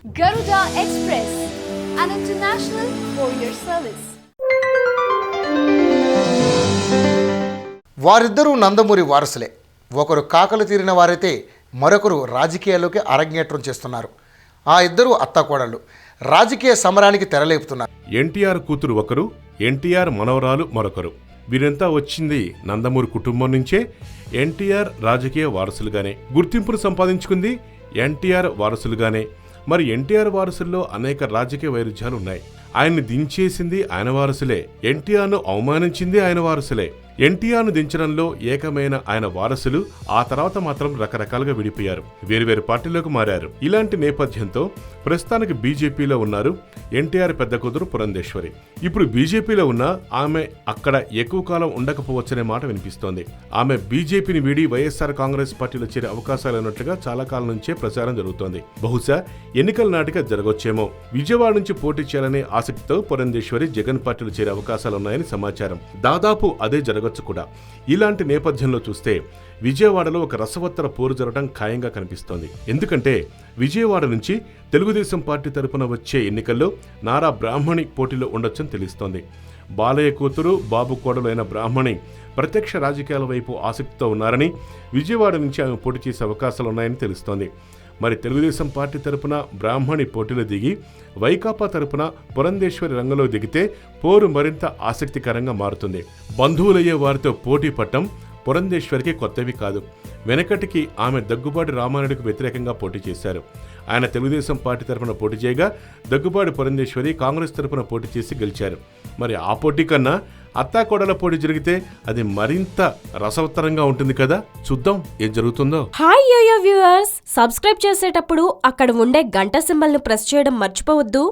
Garuda Express, an international courier service. వారిద్దరూ నందమూరి వారసులే. ఒకరు కాకలు తీరిన వారైతే మరొకరు రాజకీయాల్లోకి అరంగేట్రం చేస్తున్నారు. ఆ ఇద్దరు అత్తాకోడళ్ళు రాజకీయ సమరానికి తెరలేపుతున్నారు. ఎన్టీఆర్ కూతురు ఒకరు, ఎన్టీఆర్ మనవరాలు మరొకరు. వీరంతా వచ్చింది నందమూరి కుటుంబం నుంచే. ఎన్టీఆర్ రాజకీయ వారసులుగానే గుర్తింపును సంపాదించుకుంది, ఎన్టీఆర్ వారసులుగానే. మరి ఎన్టీఆర్ వారసుల్లో అనేక రాజకీయ వైరుధ్యాలు ఉన్నాయి. ఆయన్ని దించేసింది ఆయన వారసులే, ఎన్టీఆర్ను అవమానించింది ఆయన వారసులే. ఎన్టీఆర్ను దించడంలో ఏకమైన ఆయన వారసులు ఆ తర్వాత మాత్రం రకరకాలుగా విడిపోయారు, వేరువేరు పార్టీలోకి మారారు. ఇలాంటి నేపథ్యంతో ప్రస్తుతానికి బీజేపీలో ఉన్నారు ఎన్టీఆర్ పెద్ద కూతురు పురంధేశ్వరి. ఇప్పుడు బీజేపీలో ఉన్న ఆమె అక్కడ ఎక్కువ కాలం ఉండకపోవచ్చనే మాట వినిపిస్తోంది. ఆమె బీజేపీని వీడి వైఎస్ఆర్ కాంగ్రెస్ పార్టీలో చేరే అవకాశాలు ఉన్నట్లుగా చాలా కాలం నుంచే ప్రచారం జరుగుతోంది. బహుశా ఎన్నికల నాటిక జరగొచ్చేమో. విజయవాడ నుంచి పోటీ చేయాలనే ఆసక్తితో పురంధేశ్వరి జగన్ పార్టీలో చేరే అవకాశాలున్నాయని సమాచారం. దాదాపు అదే జరగొచ్చు కూడా. ఇలాంటి నేపథ్యంలో చూస్తే విజయవాడలో ఒక రసవత్తర పోరు జరగడం ఖాయంగా కనిపిస్తోంది. ఎందుకంటే విజయవాడ నుంచి తెలుగుదేశం పార్టీ తరపున వచ్చే ఎన్నికల్లో నారా బ్రాహ్మణి పోటీలో ఉండొచ్చని తెలుస్తోంది. బాలయ్య కూతురు బాబు కోడలు అయిన బ్రాహ్మణి ప్రత్యక్ష రాజకీయాల వైపు ఆసక్తితో ఉన్నారని, విజయవాడ నుంచి ఆమె పోటీ చేసే అవకాశాలున్నాయని తెలుస్తోంది. మరి తెలుగుదేశం పార్టీ తరపున బ్రాహ్మణి పోటీలో దిగి వైకాపా తరపున పురంధేశ్వరి రంగంలో దిగితే పోరు మరింత ఆసక్తికరంగా మారుతుంది. బంధువులయ్యే వారితో పోటీ పట్టం పురంధేశ్వరికి కొత్తవి కాదు. వెనకటికి ఆమె దగ్గుబాటి రామారెడ్డికి వ్యతిరేకంగా పోటీ చేశారు. ఆయన తెలుగుదేశం పార్టీ తరపున పోటీ చేయగా దగ్గుబాటి పురంధేశ్వరి కాంగ్రెస్ తరపున పోటీ చేసి గెలిచారు. మరి ఆ పోటీ కన్నా అత్తాకోడల పోటీ జరిగితే అది మరింత రసవత్తరంగా ఉంటుంది కదా. చూద్దాం ఏం జరుగుతుందో. హాయ్ యోయో వ్యూవర్స్, సబ్స్క్రైబ్ చేసేటప్పుడు అక్కడ ఉండే గంట సింబల్ ను ప్రెస్ చేయడం మర్చిపోవద్దు.